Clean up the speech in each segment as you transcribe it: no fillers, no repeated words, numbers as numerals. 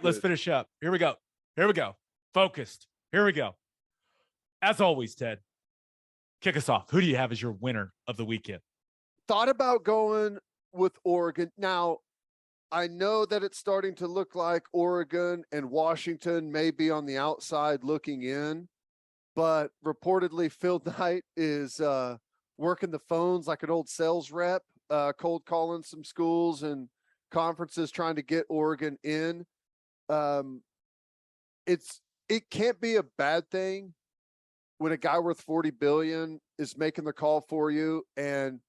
Let's finish up. Here we go. Here we go. Focused. Here we go. As always, Ted, kick us off. Who do you have as your winner of the weekend? Thought about going with Oregon. Now, I know that it's starting to look like Oregon and Washington may be on the outside looking in, but reportedly Phil Knight is working the phones like an old sales rep, cold calling some schools and conferences trying to get Oregon in. It can't be a bad thing when a guy worth 40 billion is making the call for you, and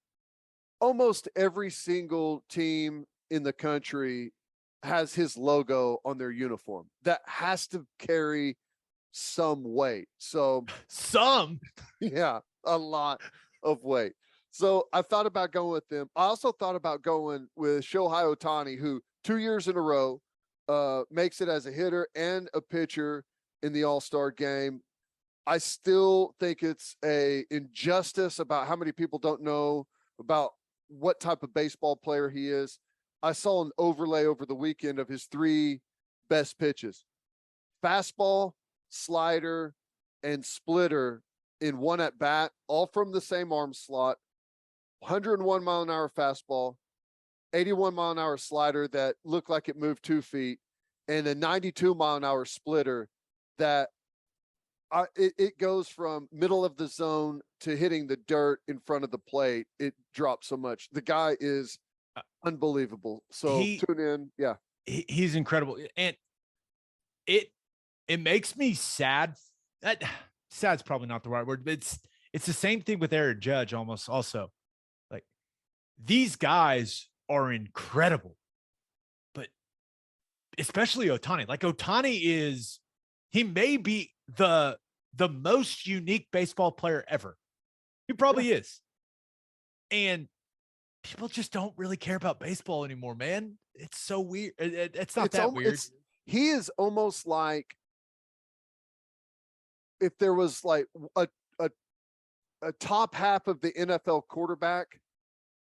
almost every single team in the country has his logo on their uniform. That has to carry some weight. So yeah, a lot of weight. So I thought about going with them. I also thought about going with Shohei Ohtani, who 2 years in a row makes it as a hitter and a pitcher in the All-Star game. I still think it's a injustice about how many people don't know about what type of baseball player he is. I saw an overlay over the weekend of his 3 best pitches: fastball, slider, and splitter in one at bat, all from the same arm slot. 101 mile an hour fastball, 81 mile an hour slider that looked like it moved 2 feet, and a 92 mile an hour splitter that it goes from middle of the zone to hitting the dirt in front of the plate. It drops so much. The guy is unbelievable. So tune in. Yeah. He's incredible. And it makes me sad. Sad's probably not the right word, but it's the same thing with Aaron Judge almost also. Like, these guys are incredible, but especially Ohtani. Like, Ohtani he may be the most unique baseball player ever. He probably is. And people just don't really care about baseball anymore, man. It's so weird. It's not that weird. He is almost like if there was like a top half of the NFL quarterback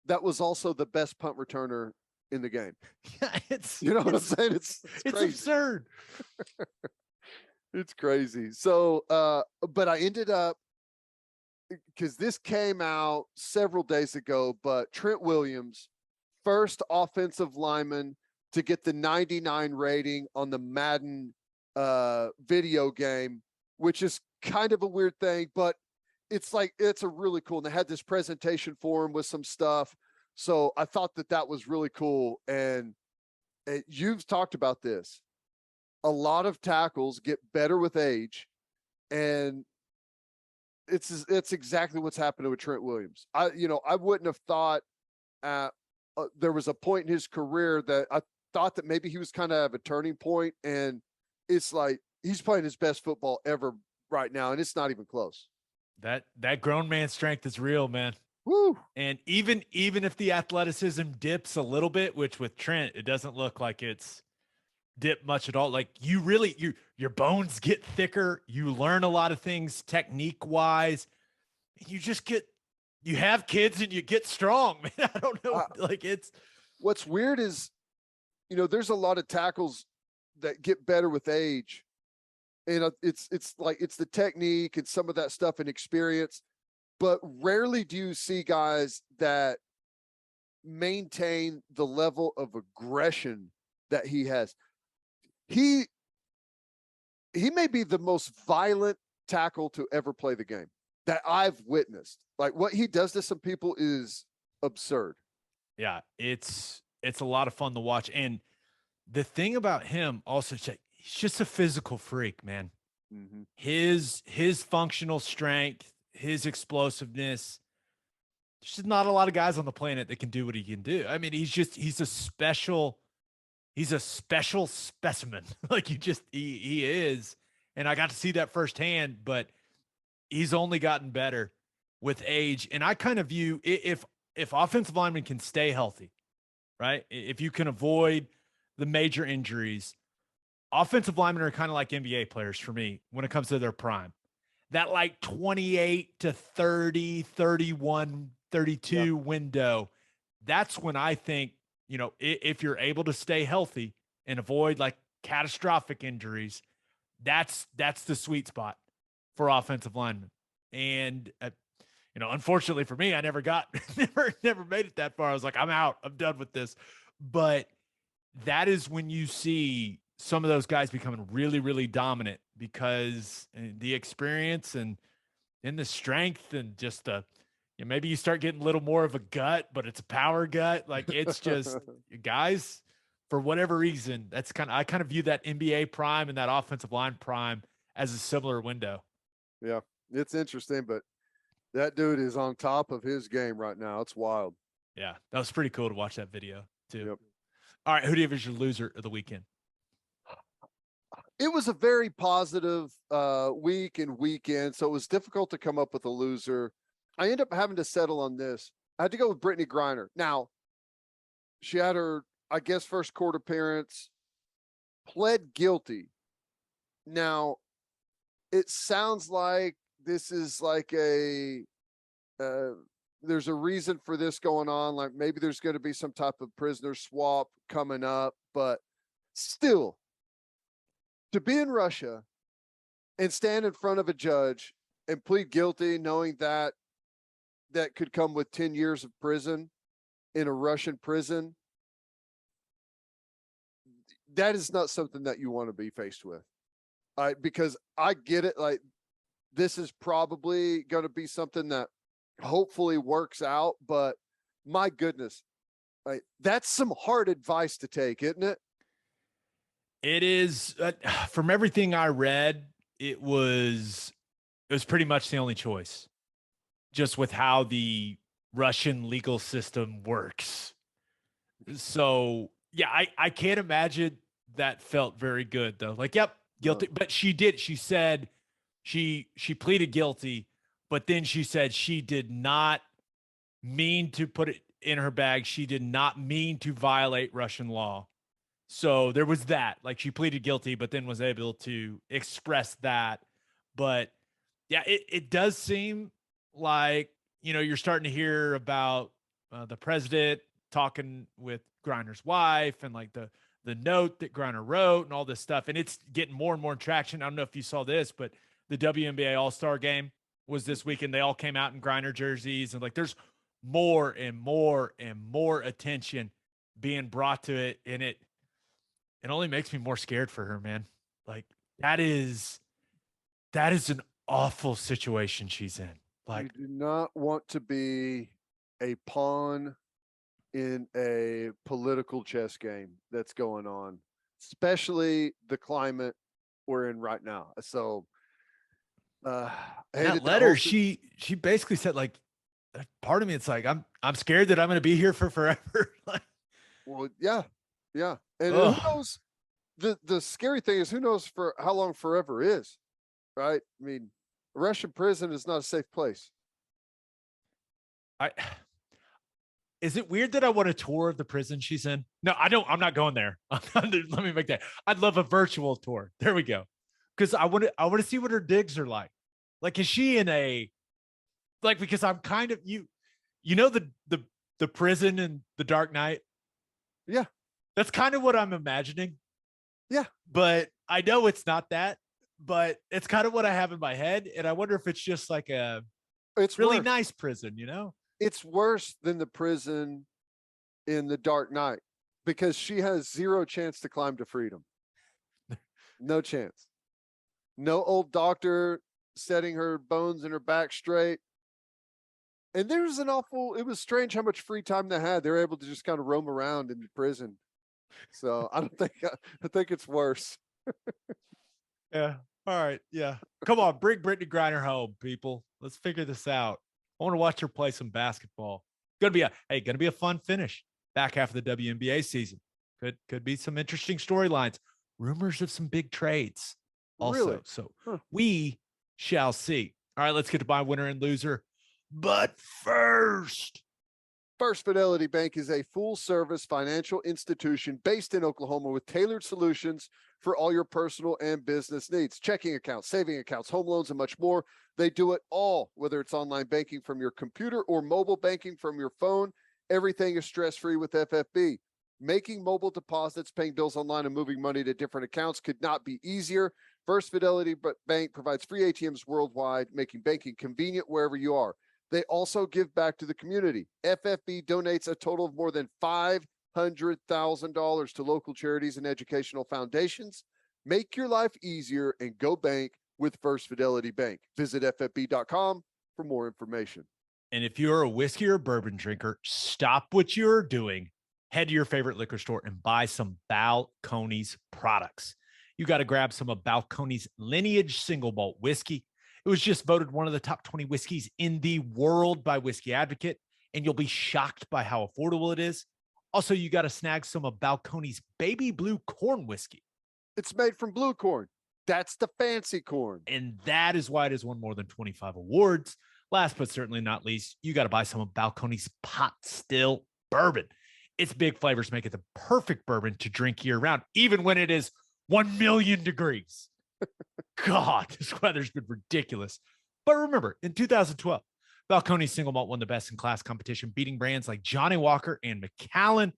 that was also the best punt returner in the game. Yeah, you know what I'm saying? It's absurd. It's crazy. So, but I ended up, because this came out several days ago, but Trent Williams, first offensive lineman to get the 99 rating on the Madden video game, which is kind of a weird thing, but it's a really cool. And they had this presentation for him with some stuff. So I thought that was really cool. And you've talked about this. A lot of tackles get better with age, and it's exactly what's happening with Trent Williams. I wouldn't have thought there was a point in his career that I thought that maybe he was kind of a turning point, and it's like he's playing his best football ever right now, and it's not even close. That grown man strength is real, man. Woo. And even if the athleticism dips a little bit, which with Trent, it doesn't look like it's dip much at all. Like, your bones get thicker. You learn a lot of things technique wise. You have kids and you get strong, man. I don't know. What's weird is, there's a lot of tackles that get better with age, and it's the technique and some of that stuff and experience, but rarely do you see guys that maintain the level of aggression that he has. He may be the most violent tackle to ever play the game that I've witnessed. Like, what he does to some people is absurd. Yeah, it's a lot of fun to watch. And the thing about him also, he's just a physical freak, man. Mm-hmm. His functional strength, his explosiveness. There's just not a lot of guys on the planet that can do what he can do. I mean, he's a special specimen. Like, he is. And I got to see that firsthand, but he's only gotten better with age. And I kind of view, if offensive linemen can stay healthy, right? If you can avoid the major injuries, offensive linemen are kind of like NBA players for me when it comes to their prime. That like 28 to 30, 31, 32 window. That's when I think, if you're able to stay healthy and avoid like catastrophic injuries, that's the sweet spot for offensive linemen. And unfortunately for me, I never got never made it that far. I was like, I'm out. I'm done with this. But that is when you see some of those guys becoming really, really dominant, because the experience and the strength and just maybe you start getting a little more of a gut, but it's a power gut. Like, it's just guys, for whatever reason, I kind of view that NBA prime and that offensive line prime as a similar window. Yeah, it's interesting, but that dude is on top of his game right now. It's wild. Yeah, that was pretty cool to watch that video too. Yep. All right, who do you have as your loser of the weekend? It was a very positive week and weekend, so it was difficult to come up with a loser. I ended up having to settle on this. I had to go with Brittney Griner. Now, she had her, I guess, first court appearance, pled guilty. Now, it sounds like this is like there's a reason for this going on. Like, maybe there's going to be some type of prisoner swap coming up, but still, to be in Russia and stand in front of a judge and plead guilty, knowing that could come with 10 years of prison in a Russian prison, that is not something that you want to be faced with. Because I get it. Like, this is probably going to be something that hopefully works out, but my goodness, like, that's some hard advice to take, isn't it? It is. From everything I read, it was pretty much the only choice, just with how the Russian legal system works. So yeah, I can't imagine that felt very good though. Like, yep, guilty. But she said she pleaded guilty, but then she said she did not mean to put it in her bag. She did not mean to violate Russian law. So there was that. Like, she pleaded guilty, but then was able to express that. But yeah, it does seem like, you're starting to hear about the president talking with Griner's wife, and like the note that Griner wrote and all this stuff. And it's getting more and more traction. I don't know if you saw this, but the WNBA All-Star game was this weekend. They all came out in Griner jerseys, and like, there's more and more and more attention being brought to it. And it only makes me more scared for her, man. Like, that is an awful situation she's in. Like, you do not want to be a pawn in a political chess game that's going on, especially the climate we're in right now. So that letter, she basically said, like, part of me, it's like, I'm scared that I'm going to be here for forever. Like, well, yeah. And who knows? The scary thing is, who knows for how long forever is, right? I mean, Russian prison is not a safe place. Is it weird that I want a tour of the prison she's in? No, I don't. I'm not going there. Let me make that. I'd love a virtual tour. There we go. Because I want to see what her digs are like. Like, is she in a, like, because I'm kind of, the prison in The Dark Knight? Yeah. That's kind of what I'm imagining. Yeah. But I know it's not that, but it's kind of what I have in my head. And I wonder if it's just like it's really nice prison, It's worse than the prison in The Dark Knight, because she has zero chance to climb to freedom. No chance. No old doctor setting her bones in her back straight. And it was strange how much free time they had. They're able to just kind of roam around in the prison. So I think it's worse. Yeah. All right. Yeah. Come on, bring Brittney Griner home, people. Let's figure this out. I want to watch her play some basketball. Gonna be a fun finish. Back half of the WNBA season. Could be some interesting storylines. Rumors of some big trades also. Really? So we shall see. All right, let's get to my winner and loser. But first, First Fidelity Bank is a full-service financial institution based in Oklahoma with tailored solutions for all your personal and business needs. Checking accounts, saving accounts, home loans, and much more. They do it all, whether it's online banking from your computer or mobile banking from your phone. Everything is stress-free with FFB. Making mobile deposits, paying bills online, and moving money to different accounts could not be easier. First Fidelity Bank provides free ATMs worldwide, making banking convenient wherever you are. They also give back to the community. FFB donates a total of more than $500,000 to local charities and educational foundations. Make your life easier and go bank with First Fidelity Bank. Visit ffb.com for more information. And if you're a whiskey or bourbon drinker, stop what you're doing. Head to your favorite liquor store and buy some Balcones products. You got to grab some of Balcones Lineage Single Malt Whiskey. It was just voted one of the top 20 whiskeys in the world by Whiskey Advocate, and you'll be shocked by how affordable it is. Also, you got to snag some of Balcones Baby Blue Corn Whiskey. It's made from blue corn. That's the fancy corn. And that is why it has won more than 25 awards. Last but certainly not least, you got to buy some of Balcones Pot Still Bourbon. Its big flavors make it the perfect bourbon to drink year round, even when it is 1 million degrees. God, this weather's been ridiculous. But remember, in 2012, Balcones Single Malt won the Best in Class competition, beating brands like Johnny Walker and Macallan.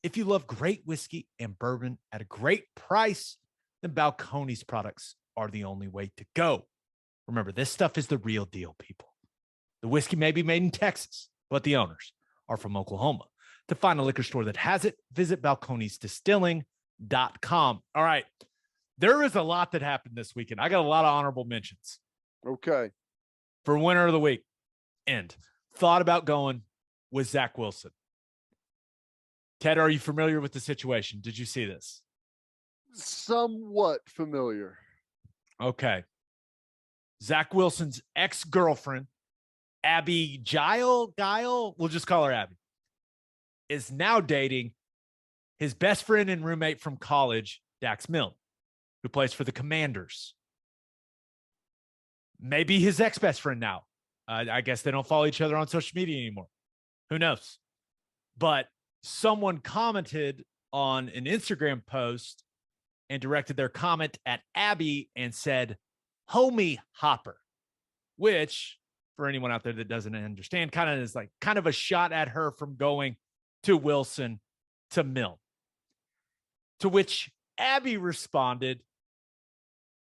If you love great whiskey and bourbon at a great price, then Balcones products are the only way to go. Remember, this stuff is the real deal, people. The whiskey may be made in Texas, but the owners are from Oklahoma. To find a liquor store that has it, visit balconesdistilling.com. All right. There is a lot that happened this weekend. I got a lot of honorable mentions. Okay. For winner of the week. And thought about going with Zach Wilson. Ted, are you familiar with the situation? Did you see this? Somewhat familiar. Okay. Zach Wilson's ex-girlfriend, Abby Guile, we'll just call her Abby, is now dating his best friend and roommate from college, Dax Milne, who plays for the Commanders. Maybe his ex-best friend now. I guess they don't follow each other on social media anymore. Who knows? But someone commented on an Instagram post and directed their comment at Abby and said, homie hopper, which for anyone out there that doesn't understand, kind of a shot at her from going to Wilson to Milne. To which Abby responded,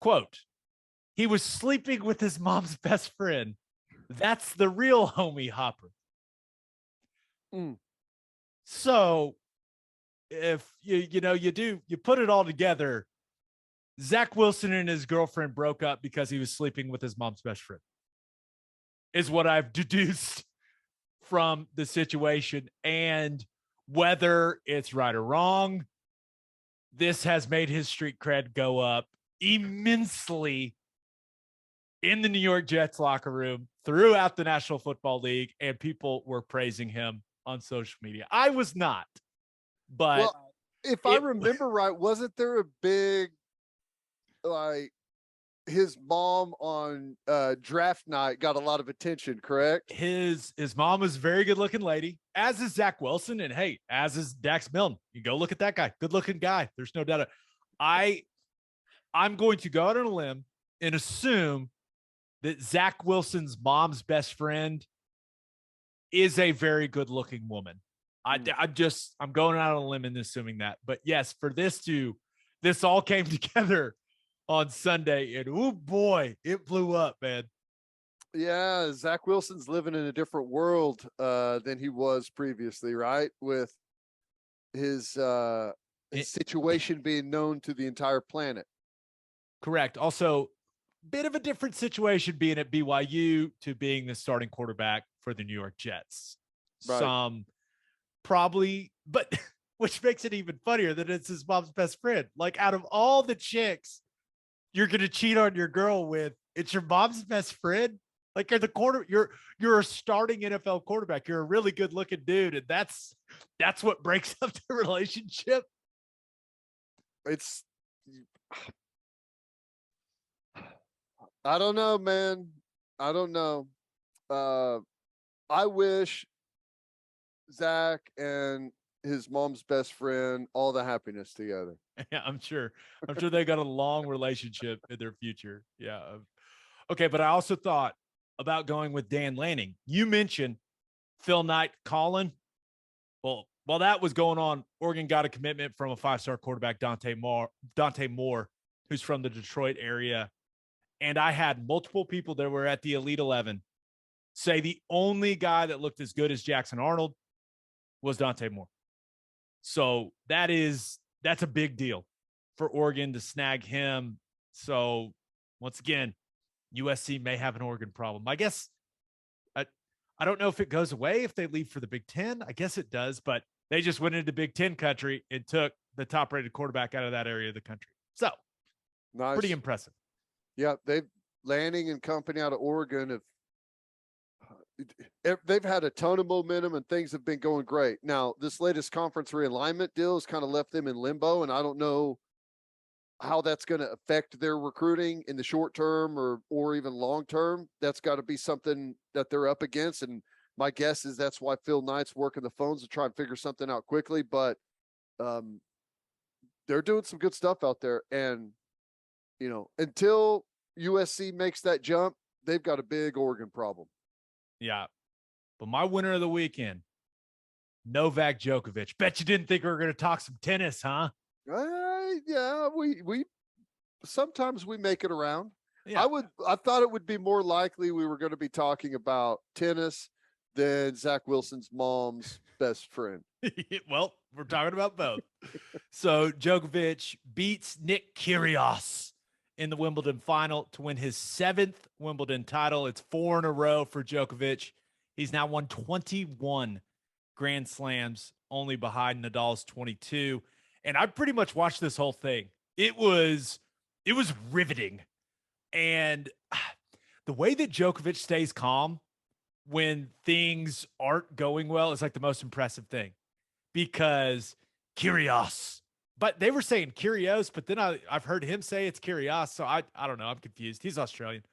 quote, he was sleeping with his mom's best friend. That's the real homie hopper. So if you put it all together, Zach Wilson and his girlfriend broke up because he was sleeping with his mom's best friend, is what I've deduced from the situation. And whether it's right or wrong, this has made his street cred go up immensely in the New York Jets locker room, throughout the National Football League, and people were praising him on social media. I was not, but if I remember right, wasn't there a big, like, his mom on draft night got a lot of attention, correct? His mom is a very good looking lady, as is Zach Wilson, and hey, as is Dax Milne. You go look at that guy, good looking guy. There's no doubt. I'm going to go out on a limb and assume that Zach Wilson's mom's best friend is a very good looking woman. I'm going out on a limb and assuming that. But yes, for this all came together on Sunday, and oh boy, it blew up, man. Yeah, Zach Wilson's living in a different world than he was previously, right? With his situation being known to the entire planet. Correct. Also, bit of a different situation being at BYU to being the starting quarterback for the New York Jets. Right. Some probably, but which makes it even funnier that it's his mom's best friend. Like, out of all the chicks you're going to cheat on your girl with, it's your mom's best friend. Like, you're a starting NFL quarterback. You're a really good looking dude. And that's what breaks up the relationship. I don't know, man. I don't know. I wish Zach and his mom's best friend all the happiness together. Yeah, I'm sure they got a long relationship in their future. Yeah. Okay, but I also thought about going with Dan Lanning. You mentioned Phil Knight calling. Well, while that was going on, Oregon got a commitment from a 5-star quarterback, Dante Moore, who's from the Detroit area. And I had multiple people that were at the Elite 11 say the only guy that looked as good as Jackson Arnold was Dante Moore. So that's a big deal for Oregon to snag him. So once again, USC may have an Oregon problem. I guess I don't know if it goes away if they leave for the Big Ten. I guess it does, but they just went into Big Ten country and took the top-rated quarterback out of that area of the country. So nice. Pretty impressive. Yeah, Lanning and company out of Oregon they've had a ton of momentum and things have been going great. Now, this latest conference realignment deal has kind of left them in limbo, and I don't know how that's going to affect their recruiting in the short term or even long term. That's got to be something that they're up against. And my guess is that's why Phil Knight's working the phones to try and figure something out quickly. But they're doing some good stuff out there. And, until USC makes that jump, they've got a big Oregon problem. Yeah. But my winner of the weekend, Novak Djokovic. Bet you didn't think we were going to talk some tennis, huh? Yeah, we sometimes we make it around. Yeah. I thought it would be more likely we were going to be talking about tennis than Zach Wilson's mom's best friend. Well, we're talking about both. So Djokovic beats Nick Kyrgios in the Wimbledon final to win his 7th Wimbledon title. It's 4 in a row for Djokovic. He's now won 21 Grand Slams, only behind Nadal's 22. And I pretty much watched this whole thing. It was riveting. And the way that Djokovic stays calm when things aren't going well is like the most impressive thing. Because Kyrgios, but they were saying Kyrgios, but then I've heard him say it's Kyrgios. So I don't know. I'm confused. He's Australian.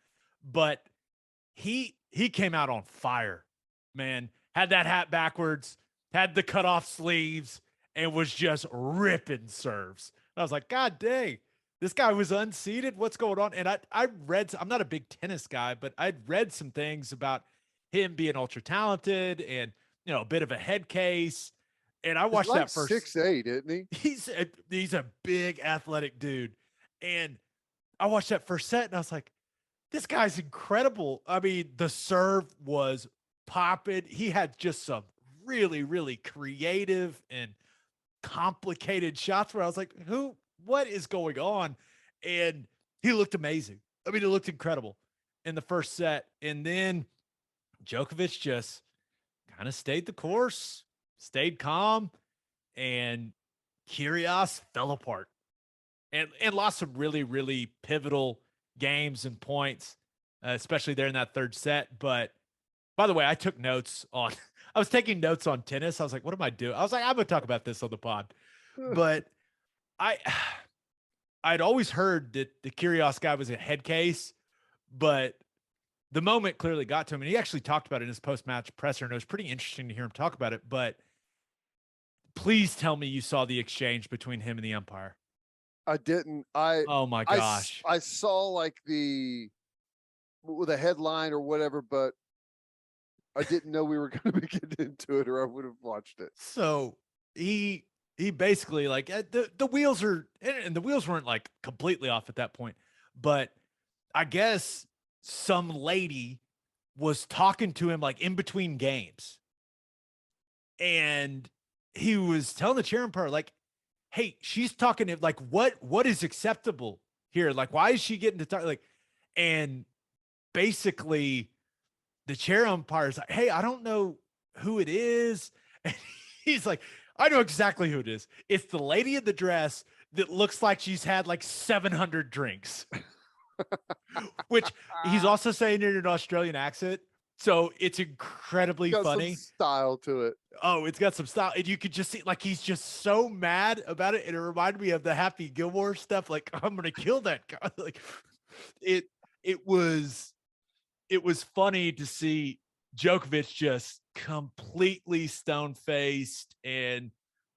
But he came out on fire, man. Had that hat backwards, had the cut off sleeves, and was just ripping serves. And I was like, God dang, this guy was unseated. What's going on? And I read, I'm not a big tennis guy, but I'd read some things about him being ultra talented and, a bit of a head case. And I watched that first 6'8", isn't he? He's a big athletic dude. And I watched that first set and I was like, this guy's incredible. I mean, the serve was popping. He had just some really, really creative and complicated shots where I was like, what is going on? And he looked amazing. I mean, it looked incredible in the first set. And then Djokovic just kind of stayed the course, stayed calm, and Kyrgios fell apart and lost some really, really pivotal games and points, especially there in that third set. But by the way, I took notes on, I was taking notes on tennis. I was like, what am I doing? I was like, I'm going to talk about this on the pod. But I'd always heard that the Kyrgios guy was a head case, but the moment clearly got to him. And he actually talked about it in his post-match presser, and it was pretty interesting to hear him talk about it. But please tell me you saw the exchange between him and the umpire. I didn't. Oh my gosh. I saw like with a headline or whatever, but I didn't know we were going to be getting into it, or I would have watched it. So he basically like the wheels are, and the wheels weren't like completely off at that point, but I guess some lady was talking to him like in between games, and he was telling the chair umpire like, hey, she's talking to like, what is acceptable here? Like, why is she getting to talk? Like, and basically the chair umpire's like, hey, I don't know who it is. And he's like, I know exactly who it is. It's the lady in the dress that looks like she's had like 700 drinks, which he's also saying in an Australian accent. So it's incredibly funny. Some style to it. Oh, it's got some style. And you could just see like he's just so mad about it. And it reminded me of the Happy Gilmore stuff. Like, I'm gonna kill that guy. Like it was funny to see Djokovic just completely stone-faced and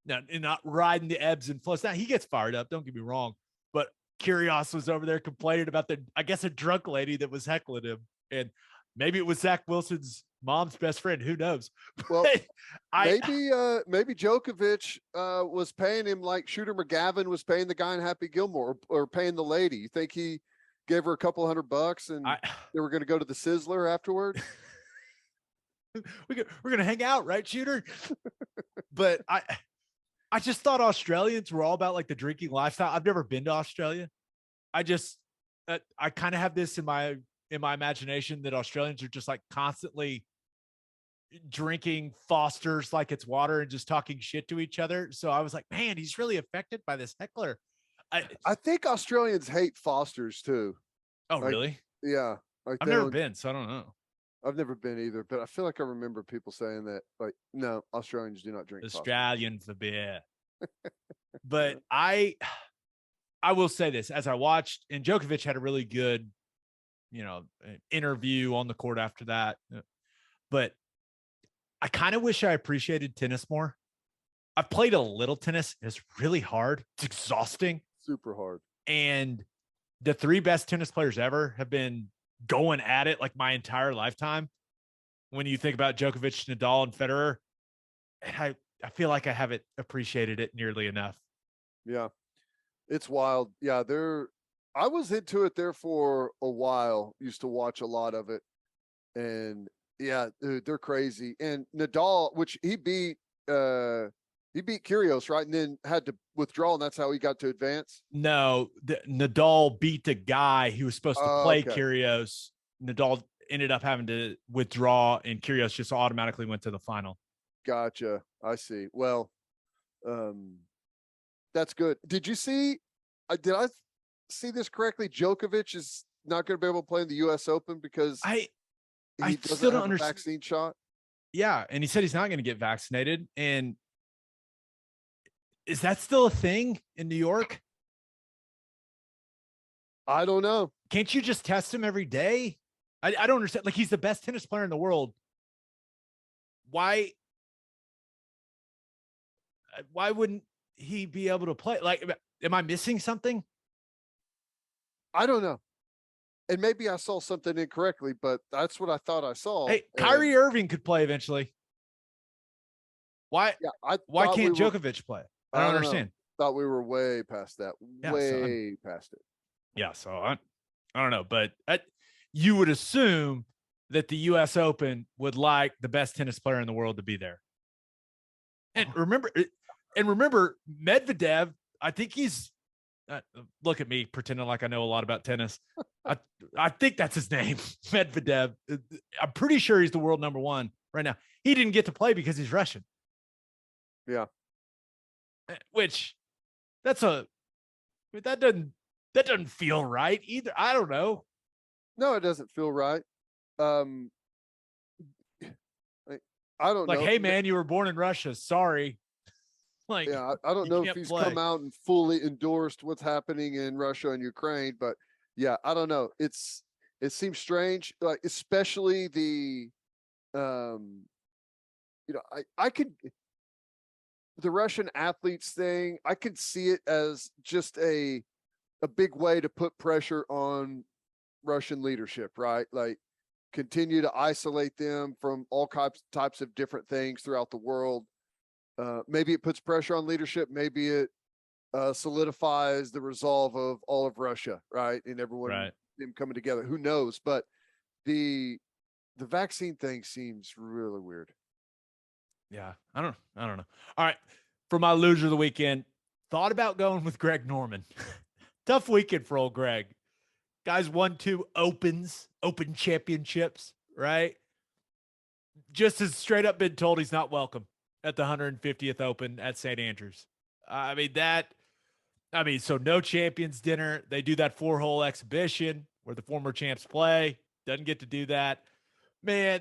not riding the ebbs and flows. Now he gets fired up, don't get me wrong, but Kyrgios was over there complaining about a drunk lady that was heckling him. And maybe it was Zach Wilson's mom's best friend. Who knows? Well, I maybe Djokovic was paying him like Shooter McGavin was paying the guy in Happy Gilmore, or paying the lady. You think he gave her a couple $100 and they were going to go to the Sizzler afterward? we're gonna hang out, right, Shooter? But I just thought Australians were all about like the drinking lifestyle. I've never been to Australia. I kind of have this in my imagination that Australians are just like constantly drinking Foster's like it's water and just talking shit to each other. So I was like, man, he's really affected by this heckler. I think Australians hate Foster's too. Oh, really? Yeah. I've never been, so I don't know. I've never been either, but I feel like I remember people saying that, like, no, Australians do not drink Australian for beer. But I will say this, as I watched, and Djokovic had a really good, interview on the court after that. But I kind of wish I appreciated tennis more. I've played a little tennis. It's really hard. It's exhausting. Super hard. And the 3 best tennis players ever have been going at it like my entire lifetime. When you think about Djokovic, Nadal, and Federer, and I feel like I haven't appreciated it nearly enough. Yeah, it's wild. Yeah, I was into it there for a while. Used to watch a lot of it, and yeah, dude, they're crazy. And Nadal, which he beat Kyrgios, right, and then had to withdraw, and that's how he got to advance. No, Nadal beat the guy who was supposed to play Kyrgios. Nadal ended up having to withdraw, and Kyrgios just automatically went to the final. Gotcha. I see. Well, that's good. Did you see? Did I see this correctly? Djokovic is not going to be able to play in the U.S. Open because I doesn't still don't have a understand. Vaccine shot. Yeah, and he said he's not going to get vaccinated. And is that still a thing in New York? I don't know. Can't you just test him every day? I don't understand. Like, he's the best tennis player in the world. Why wouldn't he be able to play? Like, am I missing something? I don't know. And maybe I saw something incorrectly, but that's what I thought I saw. Hey, Kyrie Irving could play eventually. Why? Yeah, why can't Djokovic play? I don't understand. Thought we were way past that. Yeah, way past it. Yeah, so I don't know, but you would assume that the U.S. Open would like the best tennis player in the world to be there. And remember, Medvedev, I think he's look at me pretending like I know a lot about tennis. I think that's his name, Medvedev. I'm pretty sure he's the world number 1 right now. He didn't get to play because he's Russian. Yeah. Which that doesn't feel right either. I don't know. No, it doesn't feel right. I don't know. Like, hey man, you were born in Russia. Sorry. Like, yeah, I don't know if he's come out and fully endorsed what's happening in Russia and Ukraine, but yeah, I don't know. It seems strange, like especially the the Russian athletes thing. I could see it as just a big way to put pressure on Russian leadership, right? Like, continue to isolate them from all types of different things throughout the world. Maybe it puts pressure on leadership. Maybe it solidifies the resolve of all of Russia, right? And everyone them coming together. Who knows? But the vaccine thing seems really weird. Yeah, I don't know. All right, for my loser of the weekend, thought about going with Greg Norman. Tough weekend for old Greg. Guys won 2 Open championships, right? Just as straight up been told he's not welcome at the 150th Open at St. Andrews. So no champions dinner. They do that 4-hole exhibition where the former champs play. Doesn't get to do that. Man,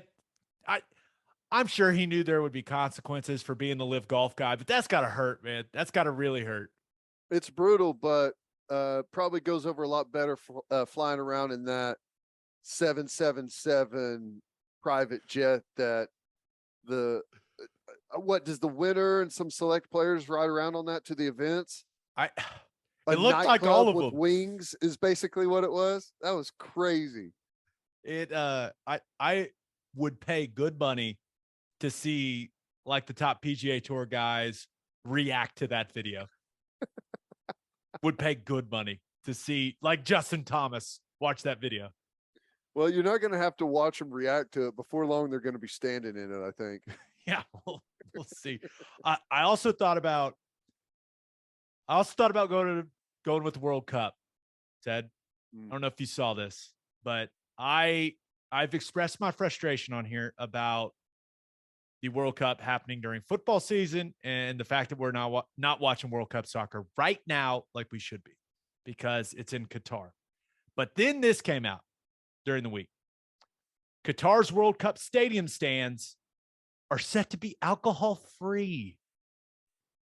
I'm sure he knew there would be consequences for being the live golf guy, but that's got to hurt, man. That's got to really hurt. It's brutal, but probably goes over a lot better flying around in that 777 private jet that what does the winner and some select players ride around on that to the events? It looked like all of them. Wings is basically what it was. That was crazy. I would pay good money to see like the top PGA Tour guys react to that video. Would pay good money to see like Justin Thomas watch that video. Well, you're not going to have to watch them react to it. Before long, they're going to be standing in it, I think. Yeah, we'll see. I also thought about going with the World Cup, Ted. I don't know if you saw this, but I've expressed my frustration on here about the World Cup happening during football season and the fact that we're not watching World Cup soccer right now like we should be because it's in Qatar. But then this came out during the week. Qatar's World Cup stadium stands are set to be alcohol-free,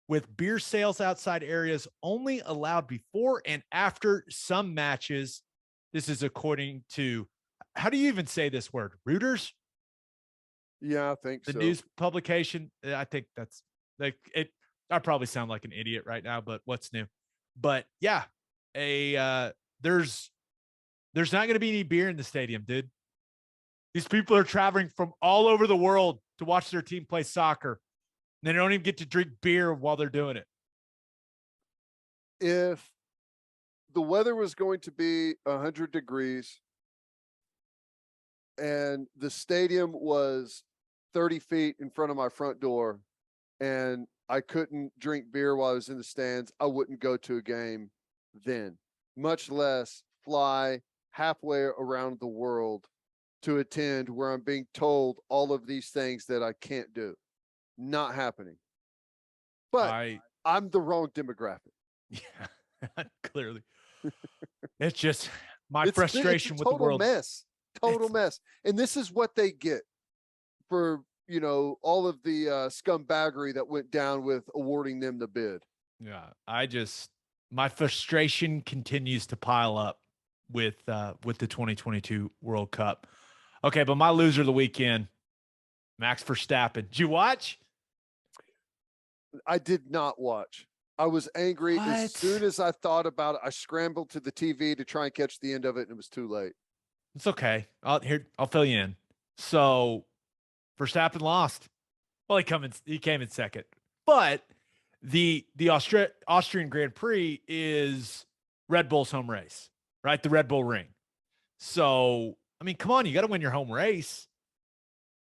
with beer sales outside areas only allowed before and after some matches. This is according to, how do you even say this word? Reuters? Yeah, I think the so. news publication. I think that's like it. I probably sound like an idiot right now, but what's new? But yeah, there's not going to be any beer in the stadium, dude. These people are traveling from all over the world to watch their team play soccer. And they don't even get to drink beer while they're doing it. If the weather was going to be 100 degrees and the stadium was 30 feet in front of my front door and I couldn't drink beer while I was in the stands, I wouldn't go to a game then, much less fly halfway around the world to attend where I'm being told all of these things that I can't do. Not happening. But I'm the wrong demographic. Yeah, clearly. It's just my frustration with the world. Total mess. And this is what they get for, all of the scumbaggery that went down with awarding them the bid. Yeah, my frustration continues to pile up with the 2022 World Cup. Okay, but my loser of the weekend, Max Verstappen. Did you watch? I did not watch. I was angry. What? As soon as I thought about it, I scrambled to the TV to try and catch the end of it, and it was too late. It's okay. I'll fill you in. So Verstappen lost. Well, he came in second. But the Austrian Grand Prix is Red Bull's home race, right? The Red Bull Ring. So, I mean, come on, you got to win your home race.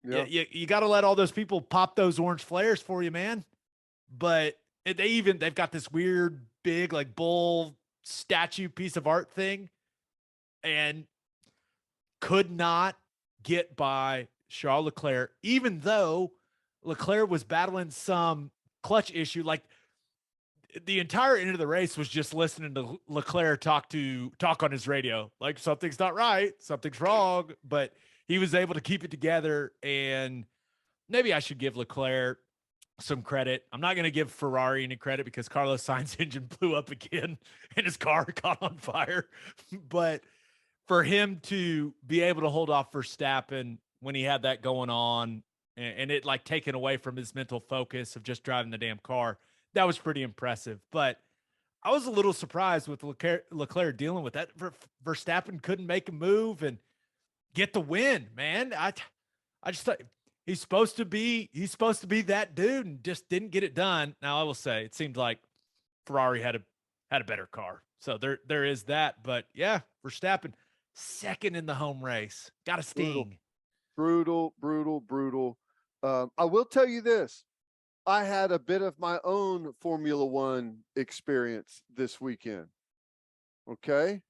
Yeah. You got to let all those people pop those orange flares for you, man. But they've got this weird big like bull statue piece of art thing and could not get by Charles Leclerc, even though Leclerc was battling some clutch issue. Like the entire end of the race was just listening to Leclerc talk on his radio. Like something's not right, something's wrong, but he was able to keep it together. And maybe I should give Leclerc some credit. I'm not going to give Ferrari any credit because Carlos Sainz's engine blew up again and his car caught on fire. But for him to be able to hold off Verstappen when he had that going on and it like taken away from his mental focus of just driving the damn car, that was pretty impressive. But I was a little surprised with Leclerc dealing with that. Verstappen couldn't make a move and get the win, man. I just thought he's supposed to be that dude and just didn't get it done. Now I will say it seemed like Ferrari had a better car. So there is that. But yeah, Verstappen second in the home race. Got a sting. Brutal. I will tell you this. I had a bit of my own Formula One experience this weekend. Okay.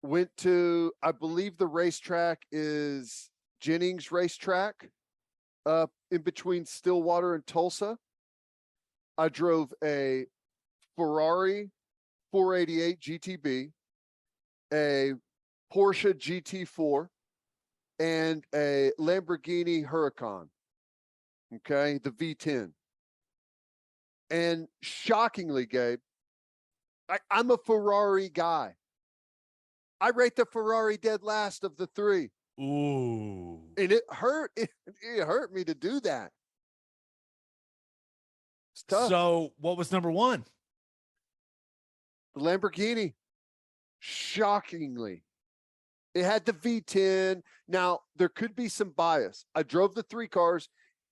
Went to, I believe the racetrack is Jennings Racetrack up in between Stillwater and Tulsa. I drove a Ferrari 488 GTB, a Porsche GT4, and a Lamborghini Huracan. Okay, the V10. And shockingly, Gabe, I'm a Ferrari guy. I rate the Ferrari dead last of the three. Ooh. And it hurt. It hurt me to do that. It's tough. So what was number one? The Lamborghini. Shockingly. It had the V10. Now, there could be some bias. I drove the 3 cars.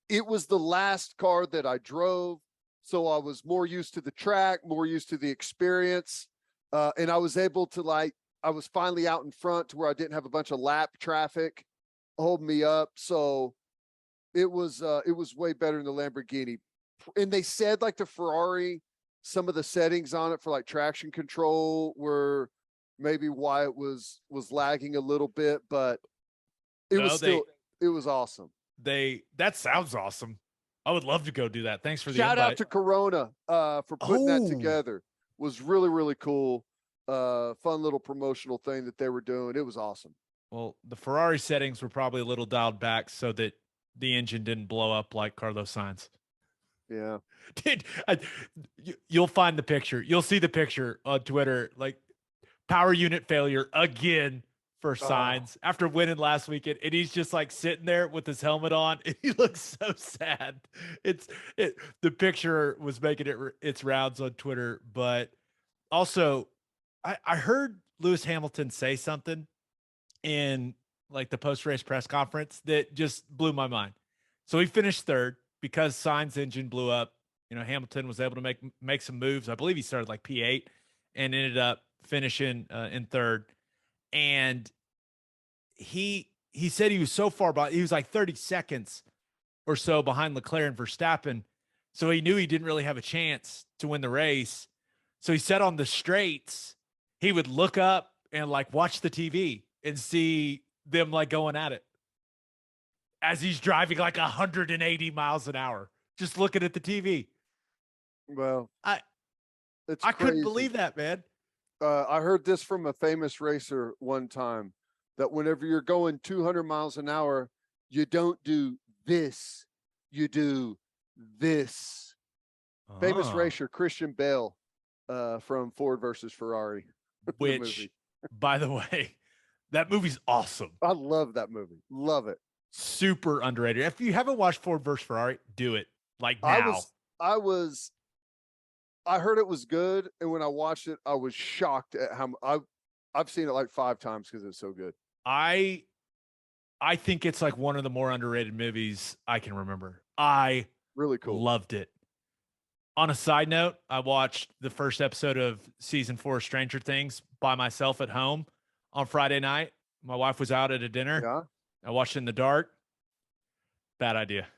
It was the last car that I drove. So I was more used to the track, more used to the experience. And I was able to I was finally out in front to where I didn't have a bunch of lap traffic hold me up. So it was way better than the Lamborghini. And they said like the Ferrari, some of the settings on it for like traction control were maybe why it was lagging a little bit, but it was awesome. That sounds awesome. I would love to go do that. Thanks for the Shout invite. out to Corona for putting that together. Was really, really cool. Fun little promotional thing that they were doing. It was awesome. Well, the Ferrari settings were probably a little dialed back so that the engine didn't blow up like Carlos Sainz. Yeah. Dude, you'll find the picture. You'll see the picture on Twitter, like power unit failure again for Sainz after winning last weekend. And he's just like sitting there with his helmet on and he looks so sad. The picture was making its rounds on Twitter, but also I heard Lewis Hamilton say something in like the post-race press conference that just blew my mind. So he finished third because Sainz's engine blew up. You know, Hamilton was able to make some moves. I believe he started like P8 and ended up finishing in third. And he said he was so far behind. He was like 30 seconds or so behind Leclerc and Verstappen. So he knew he didn't really have a chance to win the race. So he said on the straights, he would look up and like watch the TV and see them like going at it as he's driving like 180 miles an hour, just looking at the TV. Well, I couldn't believe that, man. I heard this from a famous racer one time that whenever you're going 200 miles an hour, you don't do this, you do this. Famous racer Christian Bale from Ford versus Ferrari. Which, by the way, that movie's awesome. I love that movie. Love it. Super underrated. If you haven't watched Ford versus Ferrari, do it like now. I heard it was good, and when I watched it, I was shocked at how I've seen it like 5 times because it's so good. I think it's like one of the more underrated movies I can remember. I really cool. Loved it. On a side note, I watched the first episode of season 4 of Stranger Things by myself at home on Friday night. My wife was out at a dinner. Yeah. I watched it in the dark. Bad idea.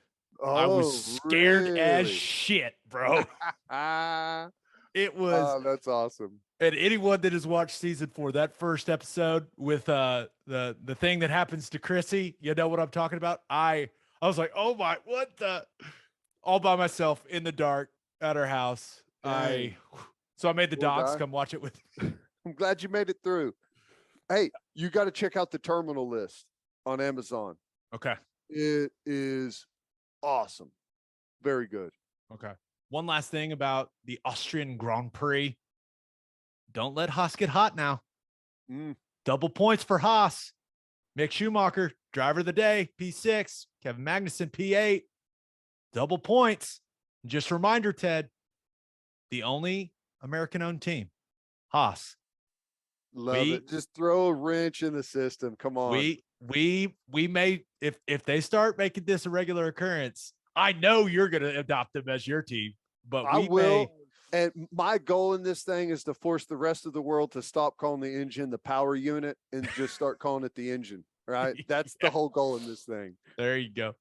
I was scared as shit, bro. It was. Oh, that's awesome. And anyone that has watched season 4, that first episode with the thing that happens to Chrissy, you know what I'm talking about? I was like, oh my, what the? All by myself in the dark at our house. So I made the dogs come watch it with me. I'm glad you made it through. Hey, you got to check out the Terminal List on Amazon. Okay. It is awesome. Very good. Okay. One last thing about the Austrian Grand Prix. Don't let Haas get hot now. Double points for Haas. Mick Schumacher, driver of the day, P6. Kevin Magnussen, P8. Double points. Just a reminder, Ted, the only American-owned team, Haas. Love it. Just throw a wrench in the system. Come on. We may, if they start making this a regular occurrence, I know you're going to adopt them as your team, but I will. And my goal in this thing is to force the rest of the world to stop calling the engine the power unit and just start calling it the engine. Right. That's the whole goal in this thing. There you go.